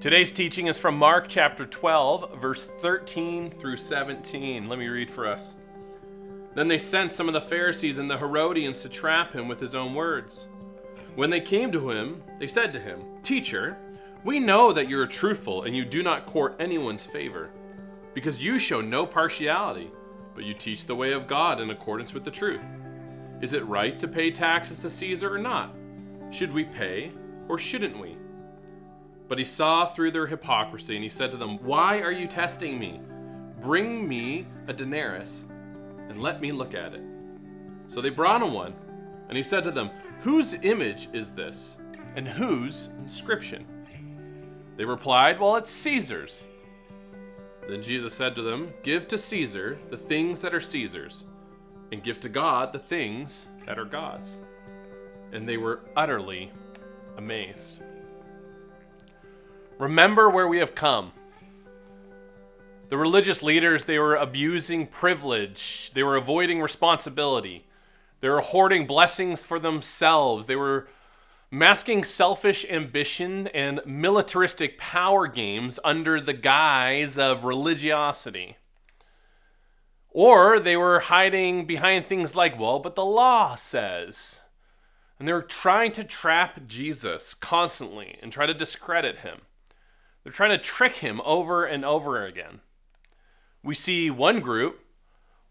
Today's teaching is from Mark chapter 12, verse 13 through 17. Let me read for us. Then they sent some of the Pharisees and the Herodians to trap him with his own words. When they came to him, they said to him, "Teacher, we know that you are truthful and you do not court anyone's favor, because you show no partiality, but you teach the way of God in accordance with the truth. Is it right to pay taxes to Caesar or not? Should we pay or shouldn't we?" But he saw through their hypocrisy, and he said to them, "Why are you testing me? Bring me a denarius, and let me look at it." So they brought him one, and he said to them, "Whose image is this, and whose inscription?" They replied, "Well, it's Caesar's." Then Jesus said to them, "Give to Caesar the things that are Caesar's, and give to God the things that are God's." And they were utterly amazed. Remember where we have come. The religious leaders, they were abusing privilege. They were avoiding responsibility. They were hoarding blessings for themselves. They were masking selfish ambition and militaristic power games under the guise of religiosity. Or they were hiding behind things like, well, but the law says. And they were trying to trap Jesus constantly and try to discredit him. They're trying to trick him over and over again. We see one group,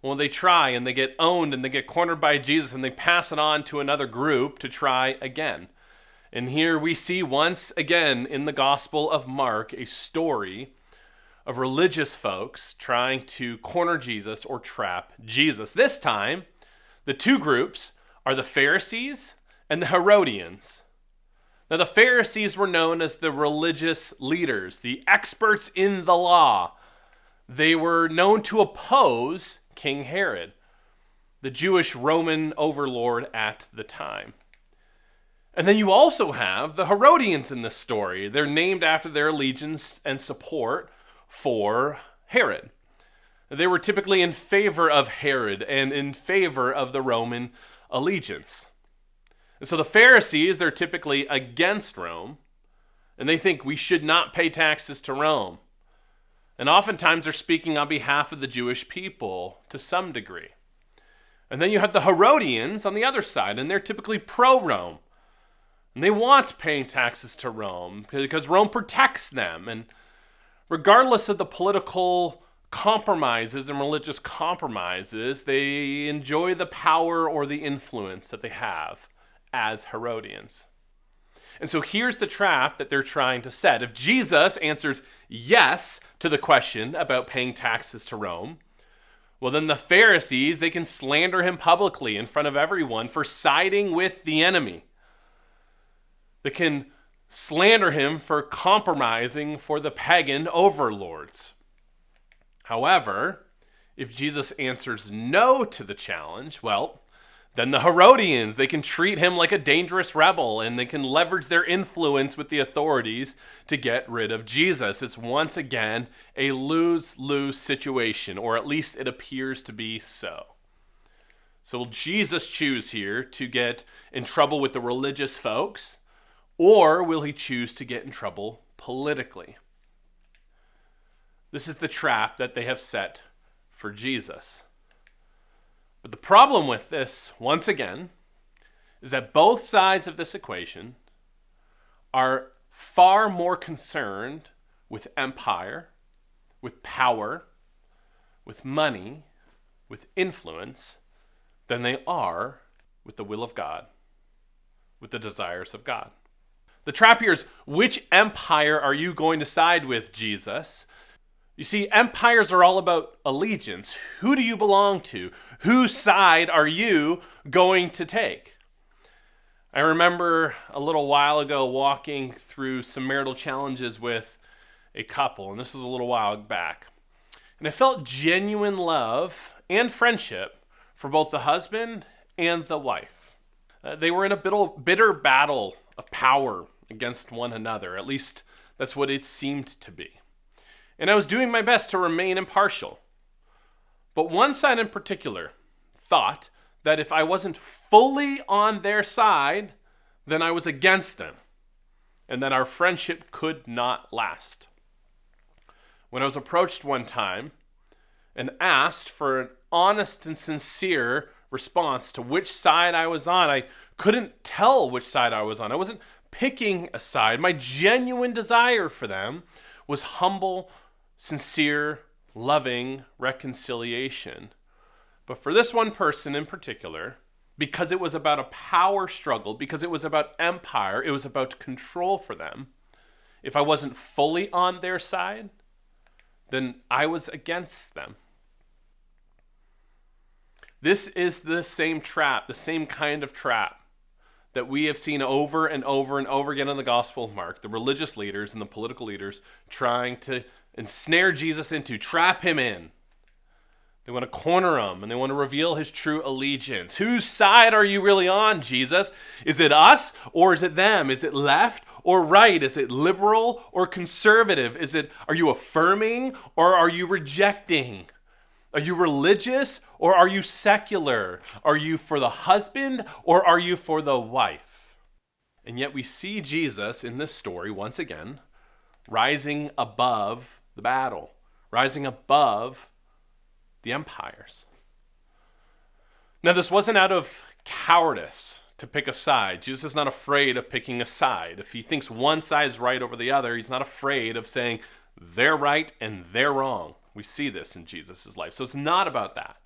well, they try and they get owned and they get cornered by Jesus and they pass it on to another group to try again. And here we see once again in the Gospel of Mark a story of religious folks trying to corner Jesus or trap Jesus. This time, the two groups are the Pharisees and the Herodians. Now, the Pharisees were known as the religious leaders, the experts in the law. They were known to oppose King Herod, the Jewish Roman overlord at the time. And then you also have the Herodians in this story. They're named after their allegiance and support for Herod. They were typically in favor of Herod and in favor of the Roman allegiance. And so the Pharisees, they're typically against Rome, and they think we should not pay taxes to Rome. And oftentimes they're speaking on behalf of the Jewish people to some degree. And then you have the Herodians on the other side, and they're typically pro-Rome. And they want paying taxes to Rome because Rome protects them. And regardless of the political compromises and religious compromises, they enjoy the power or the influence that they have as Herodians. And so here's the trap that they're trying to set. If Jesus answers yes to the question about paying taxes to Rome, well, then the Pharisees, they can slander him publicly in front of everyone for siding with the enemy. They can slander him for compromising for the pagan overlords. However, if Jesus answers no to the challenge, well, then the Herodians, they can treat him like a dangerous rebel and they can leverage their influence with the authorities to get rid of Jesus. It's once again a lose-lose situation, or at least it appears to be so. So will Jesus choose here to get in trouble with the religious folks, or will he choose to get in trouble politically? This is the trap that they have set for Jesus. But the problem with this, once again, is that both sides of this equation are far more concerned with empire, with power, with money, with influence, than they are with the will of God, with the desires of God. The trap here is, which empire are you going to side with, Jesus? You see, empires are all about allegiance. Who do you belong to? Whose side are you going to take? I remember a little while ago walking through some marital challenges with a couple, and this was a little while back. And I felt genuine love and friendship for both the husband and the wife. They were in a bitter battle of power against one another. At least that's what it seemed to be. And I was doing my best to remain impartial. But one side in particular thought that if I wasn't fully on their side, then I was against them. and that our friendship could not last. When I was approached one time and asked for an honest and sincere response to which side I was on, I couldn't tell which side I was on. I wasn't picking a side. My genuine desire for them was humble, sincere, loving reconciliation. But for this one person in particular, because it was about a power struggle, because it was about empire, it was about control for them, if I wasn't fully on their side, then I was against them. This is the same trap, the same kind of trap that we have seen over and over and over again in the Gospel of Mark, the religious leaders and the political leaders trying to ensnare Jesus into, trap him in. They want to corner him, and they want to reveal his true allegiance. Whose side are you really on, Jesus? Is it us or is it them? Is it left or right? Is it liberal or conservative? Are you affirming or are you rejecting? Are you religious or are you secular? Are you for the husband or are you for the wife? And yet we see Jesus in this story once again rising above the battle, rising above the empires. Now, this wasn't out of cowardice to pick a side. Jesus is not afraid of picking a side. If he thinks one side is right over the other, he's not afraid of saying they're right and they're wrong. We see this in Jesus' life. So it's not about that.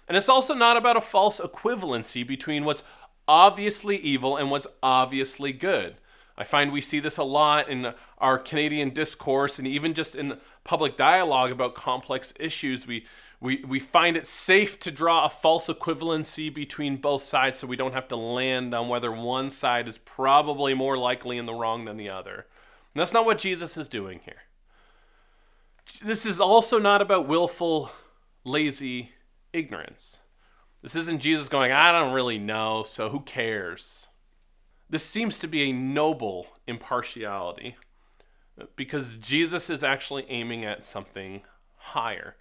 And it's also not about a false equivalency between what's obviously evil and what's obviously good. I find we see this a lot in our Canadian discourse and even just in public dialogue about complex issues. We find it safe to draw a false equivalency between both sides so we don't have to land on whether one side is probably more likely in the wrong than the other. And that's not what Jesus is doing here. This is also not about willful, lazy ignorance. This isn't Jesus going, I don't really know, so who cares? This seems to be a noble impartiality because Jesus is actually aiming at something higher.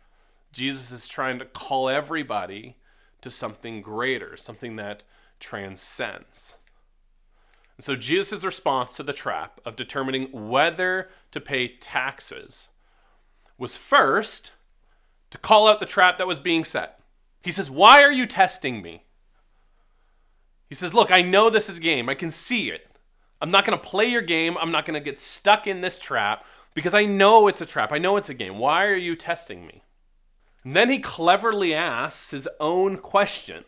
Jesus is trying to call everybody to something greater, something that transcends. And so Jesus' response to the trap of determining whether to pay taxes was first to call out the trap that was being set. He says, why are you testing me? He says, look, I know this is a game. I can see it. I'm not going to play your game. I'm not going to get stuck in this trap because I know it's a trap. I know it's a game. Why are you testing me? And then he cleverly asks his own question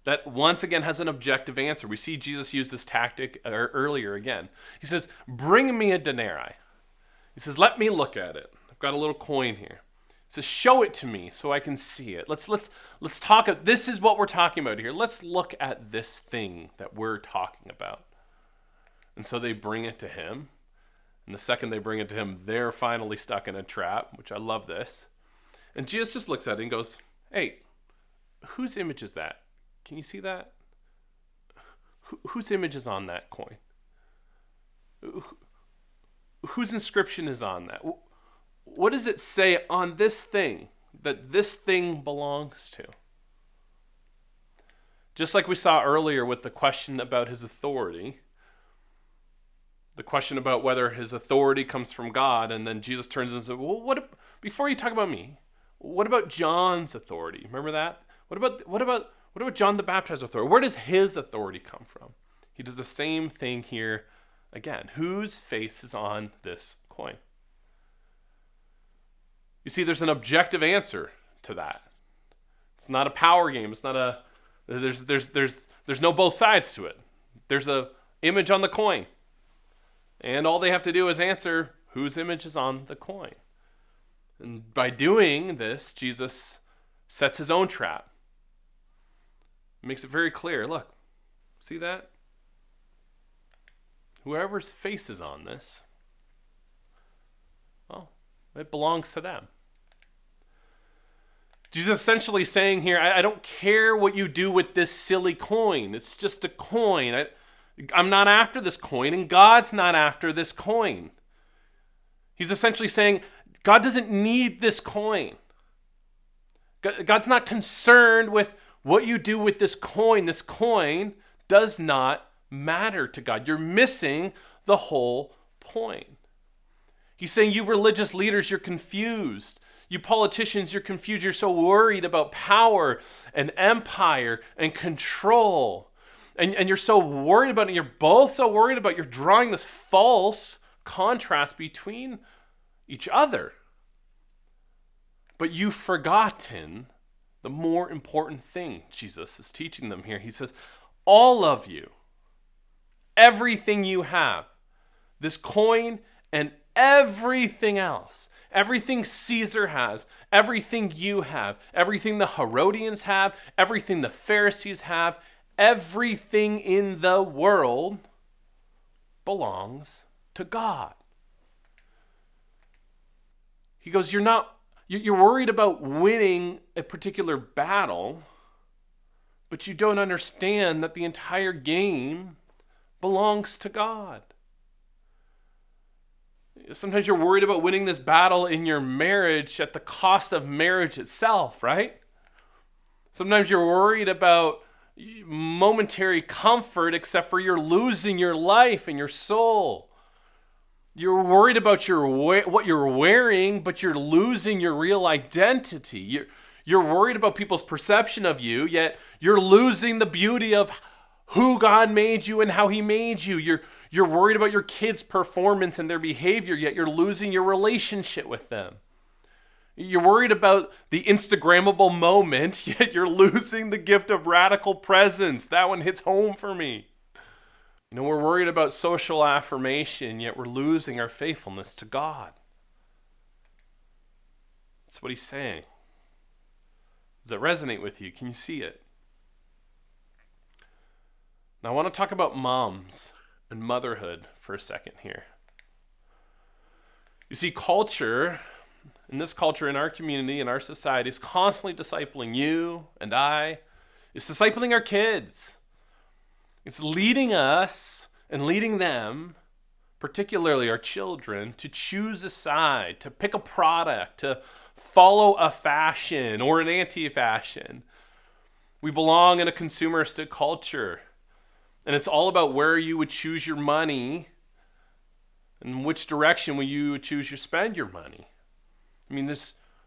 that once again has an objective answer. We see Jesus use this tactic earlier again. He says, bring me a denarii. He says, let me look at it. I've got a little coin here. He says, show it to me so I can see it. Let's talk. This is what we're talking about here. Let's look at this thing that we're talking about. And so they bring it to him. And the second they bring it to him, they're finally stuck in a trap, which I love this. And Jesus just looks at it and goes, hey, whose image is that? Can you see that? Whose image is on that coin? Whose inscription is on that? What does it say on this thing that this thing belongs to? Just like we saw earlier with the question about his authority, the question about whether his authority comes from God, and then Jesus turns and says, well, before you talk about me, what about John's authority? Remember that? What about John the Baptist's authority? Where does his authority come from? He does the same thing here again. Whose face is on this coin? You see, there's an objective answer to that. It's not a power game. It's not a there's no both sides to it. There's a image on the coin. And all they have to do is answer whose image is on the coin. And by doing this, Jesus sets his own trap. Makes it very clear. Look, see that? Whoever's face is on this, well, it belongs to them. Jesus essentially saying here, I don't care what you do with this silly coin. It's just a coin. I'm not after this coin, and God's not after this coin. He's essentially saying, God doesn't need this coin. God's not concerned with what you do with this coin. This coin does not matter to God. You're missing the whole point. He's saying, you religious leaders, you're confused. You politicians, you're confused. You're so worried about power and empire and control. And you're so worried about it. You're both so worried about it. You're drawing this false contrast between each other. But you've forgotten the more important thing Jesus is teaching them here. He says, all of you, everything you have, this coin and everything else, everything Caesar has, everything you have, everything the Herodians have, everything the Pharisees have, everything in the world belongs to God. He goes, you're worried about winning a particular battle, but you don't understand that the entire game belongs to God. Sometimes you're worried about winning this battle in your marriage at the cost of marriage itself, right? Sometimes you're worried about momentary comfort, except for you're losing your life and your soul. You're worried about what you're wearing, but you're losing your real identity. You're worried about people's perception of you, yet you're losing the beauty of who God made you and how he made you. You're worried about your kids' performance and their behavior, yet you're losing your relationship with them. You're worried about the Instagrammable moment, yet you're losing the gift of radical presence. That one hits home for me. We're worried about social affirmation, yet we're losing our faithfulness to God. That's what he's saying. Does it resonate with you? Can you see it? Now I want to talk about moms and motherhood for a second here. You see, culture, in our community, in our society, is constantly discipling you and I. It's discipling our kids. It's leading us and leading them, particularly our children, to choose a side, to pick a product, to follow a fashion or an anti-fashion. We belong in a consumeristic culture. And it's all about where you would choose your money and which direction will you choose to spend your money. I mean,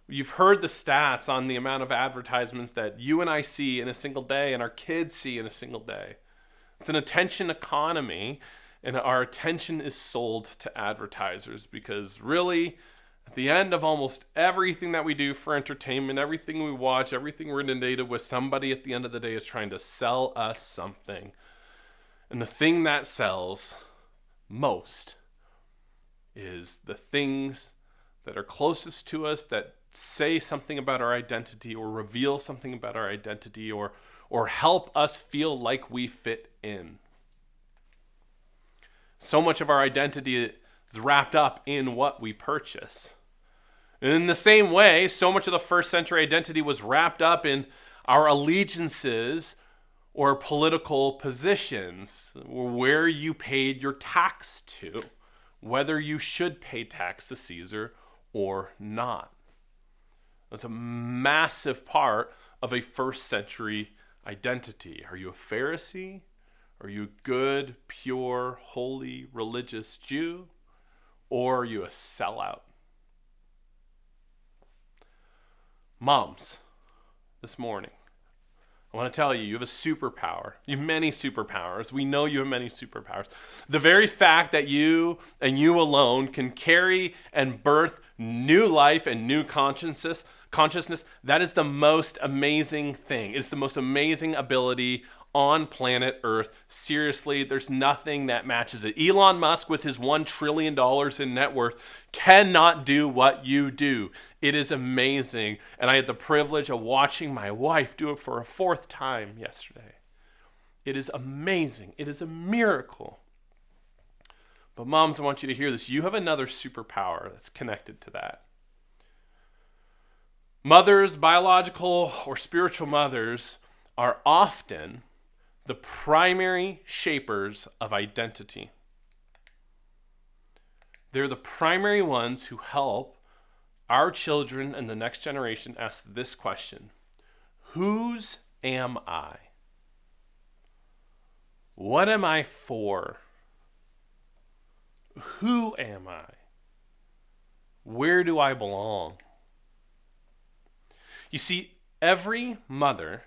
you've heard the stats on the amount of advertisements that you and I see in a single day and our kids see in a single day. It's an attention economy, and our attention is sold to advertisers because really, at the end of almost everything that we do for entertainment, everything we watch, everything we're inundated with, somebody at the end of the day is trying to sell us something. And the thing that sells most is the things that are closest to us, that say something about our identity or reveal something about our identity or help us feel like we fit in. So much of our identity is wrapped up in what we purchase. And in the same way, so much of the first century identity was wrapped up in our allegiances or political positions, or where you paid your tax to, whether you should pay tax to Caesar or not. That's a massive part of a first century identity. Are you a Pharisee? Are you a good, pure, holy, religious Jew? Or are you a sellout? Moms, this morning, I want to tell you, you have a superpower. You have many superpowers. We know you have many superpowers. The very fact that you and you alone can carry and birth new life and new consciousness, that is the most amazing thing. It's the most amazing ability on planet Earth. Seriously, there's nothing that matches it. Elon Musk, with his $1 trillion in net worth, cannot do what you do. It is amazing. And I had the privilege of watching my wife do it for a fourth time yesterday. It is amazing. It is a miracle. But moms, I want you to hear this. You have another superpower that's connected to that. Mothers, biological or spiritual mothers, are often the primary shapers of identity. They're the primary ones who help our children and the next generation ask this question: whose am I? What am I for? Who am I? Where do I belong? You see, every mother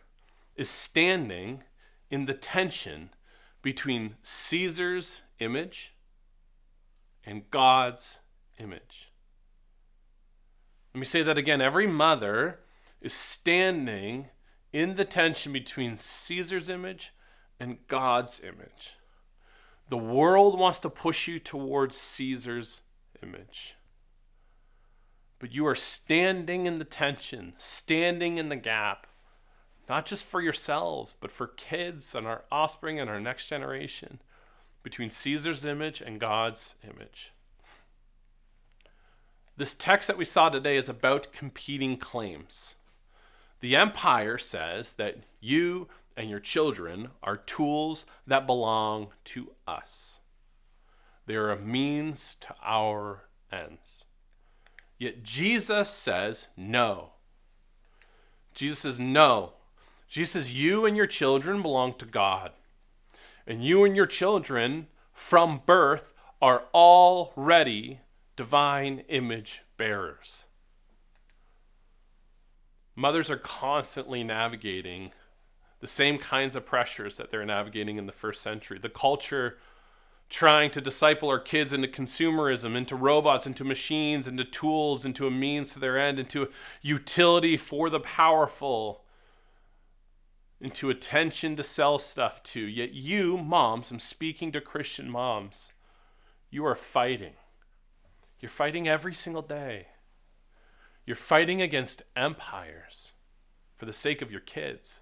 is standing in the tension between Caesar's image and God's image. Let me say that again. Every mother is standing in the tension between Caesar's image and God's image. The world wants to push you towards Caesar's image. But you are standing in the tension, standing in the gap, not just for yourselves, but for kids and our offspring and our next generation, between Caesar's image and God's image. This text that we saw today is about competing claims. The empire says that you and your children are tools that belong to us. They are a means to our ends. Yet Jesus says no. Jesus says no. Jesus says you and your children belong to God. And you and your children from birth are already divine image bearers. Mothers are constantly navigating the same kinds of pressures that they're navigating in the first century. The culture trying to disciple our kids into consumerism, into robots, into machines, into tools, into a means to their end, into utility for the powerful, into attention to sell stuff to. Yet you, moms, I'm speaking to Christian moms, you are fighting. You're fighting every single day. You're fighting against empires for the sake of your kids.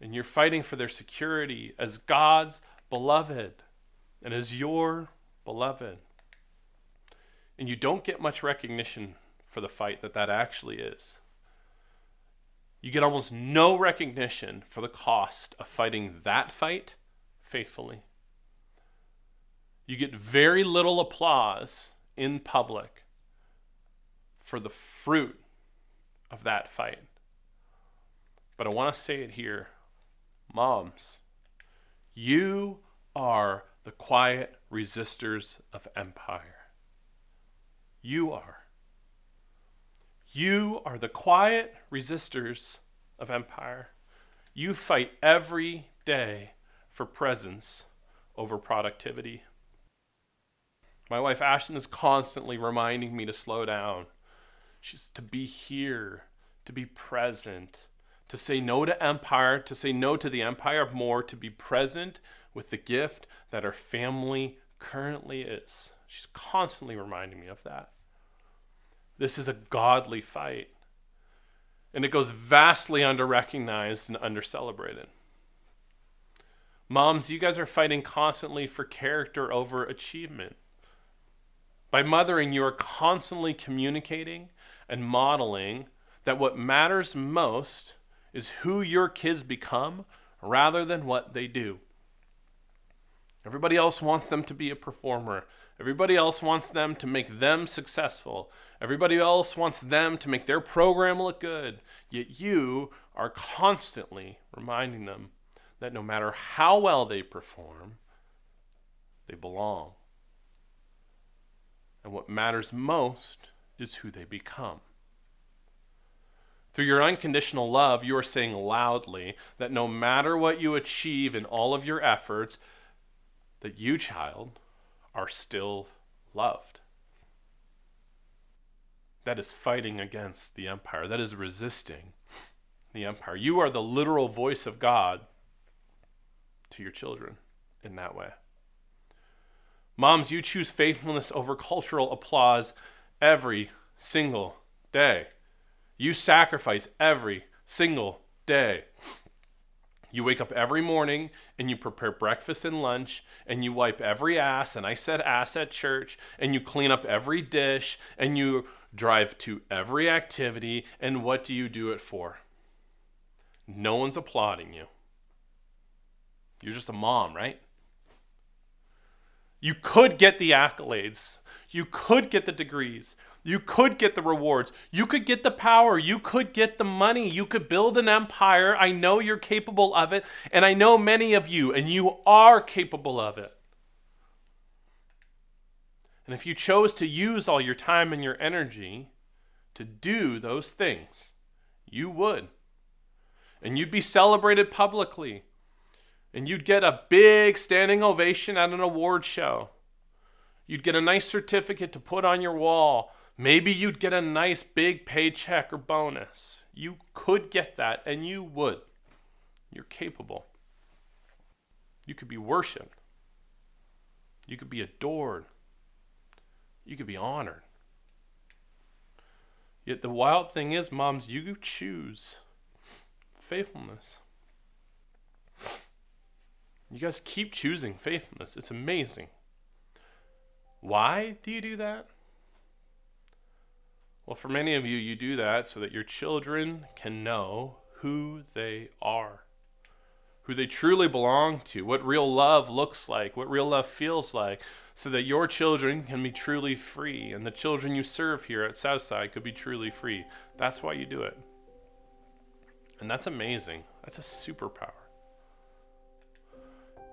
And you're fighting for their security as God's beloved and as your beloved. And you don't get much recognition for the fight that actually is. You get almost no recognition for the cost of fighting that fight faithfully. You get very little applause in public for the fruit of that fight. But I want to say it here. Moms, you are the quiet resistors of empire. You are. You are the quiet resistors of empire. You fight every day for presence over productivity. My wife Ashton is constantly reminding me to slow down. She's to be here, to be present, to say no to empire, to say no to the empire more, to be present with the gift that our family currently is. She's constantly reminding me of that. This is a godly fight. And it goes vastly under-recognized and under-celebrated. Moms, you guys are fighting constantly for character over achievement. By mothering, you are constantly communicating and modeling that what matters most is who your kids become rather than what they do. Everybody else wants them to be a performer. Everybody else wants them to make them successful. Everybody else wants them to make their program look good. Yet you are constantly reminding them that no matter how well they perform, they belong. And what matters most is who they become. Through your unconditional love, you are saying loudly that no matter what you achieve in all of your efforts, that you, child, are still loved. That is fighting against the empire. That is resisting the empire. You are the literal voice of God to your children in that way. Moms, you choose faithfulness over cultural applause every single day. You sacrifice every single day. You wake up every morning and you prepare breakfast and lunch and you wipe every ass, and I said ass at church, and you clean up every dish and you drive to every activity. And what do you do it for? No one's applauding you. You're just a mom, right? You could get the accolades. You could get the degrees. You could get the rewards. You could get the power. You could get the money. You could build an empire. I know you're capable of it, and I know many of you, and you are capable of it. And if you chose to use all your time and your energy to do those things, you would. And you'd be celebrated publicly. And you'd get a big standing ovation at an award show. You'd get a nice certificate to put on your wall. Maybe you'd get a nice big paycheck or bonus. You could get that, and you would. You're capable. You could be worshiped. You could be adored. You could be honored. Yet the wild thing is, moms, you choose faithfulness. You guys keep choosing faithfulness. It's amazing. Why do you do that? Well, for many of you, you do that so that your children can know who they are, who they truly belong to, what real love looks like, what real love feels like, so that your children can be truly free, and the children you serve here at Southside could be truly free. That's why you do it. And that's amazing. That's a superpower.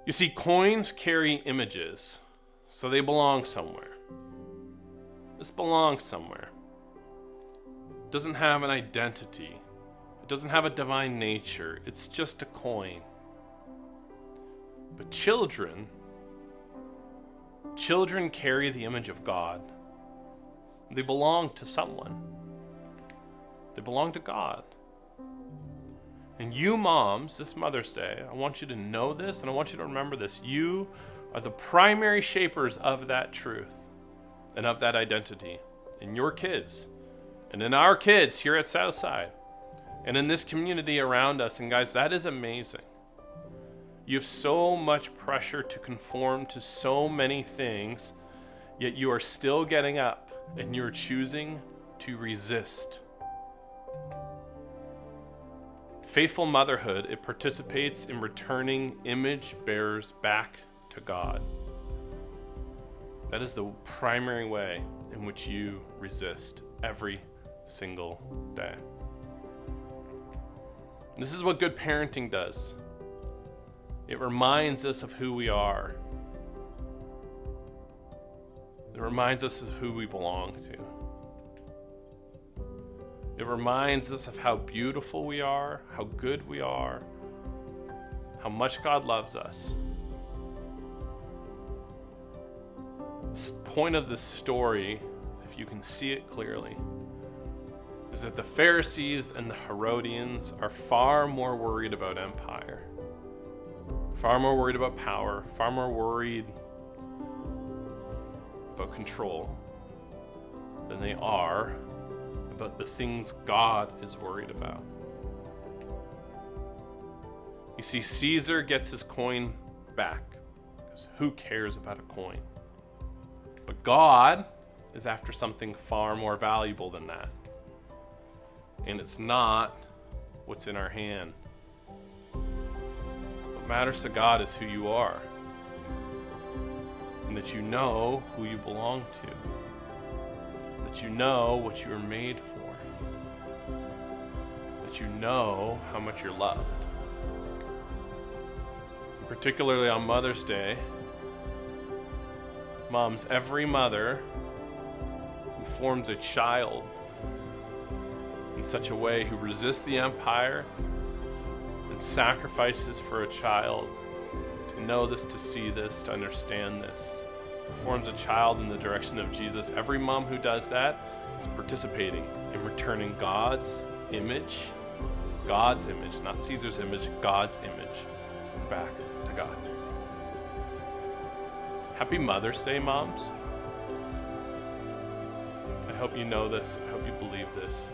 You see, coins carry images, so they belong somewhere. This belongs somewhere. It doesn't have an identity. It doesn't have a divine nature. It's just a coin. But children carry the image of God. They belong to someone. They belong to God. And you moms, this Mother's Day, I want you to know this and I want you to remember this. You are the primary shapers of that truth and of that identity in your kids and in our kids here at Southside and in this community around us. And guys, that is amazing. You have so much pressure to conform to so many things, yet you are still getting up and you're choosing to resist. Faithful motherhood, it participates in returning image bearers back to God. That is the primary way in which you resist every single day. This is what good parenting does. It reminds us of who we are. It reminds us of who we belong to. It reminds us of how beautiful we are, how good we are, how much God loves us. The point of this story, if you can see it clearly, is that the Pharisees and the Herodians are far more worried about empire, far more worried about power, far more worried about control than they are about the things God is worried about. You see, Caesar gets his coin back, because who cares about a coin? But God is after something far more valuable than that. And it's not what's in our hand. What matters to God is who you are, and that you know who you belong to. That you know what you were made for. That you know how much you're loved. And particularly on Mother's Day, moms, every mother who forms a child in such a way, who resists the empire and sacrifices for a child, to know this, to see this, to understand this, forms a child in the direction of Jesus. Every mom who does that is participating in returning God's image, not Caesar's image, God's image, back to God. Happy Mother's Day, moms. I hope you know this. I hope you believe this.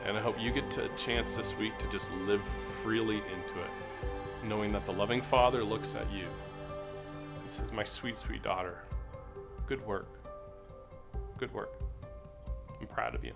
And I hope you get a chance this week to just live freely into it, knowing that the loving Father looks at you. He says, my sweet, sweet daughter, good work. Good work. I'm proud of you.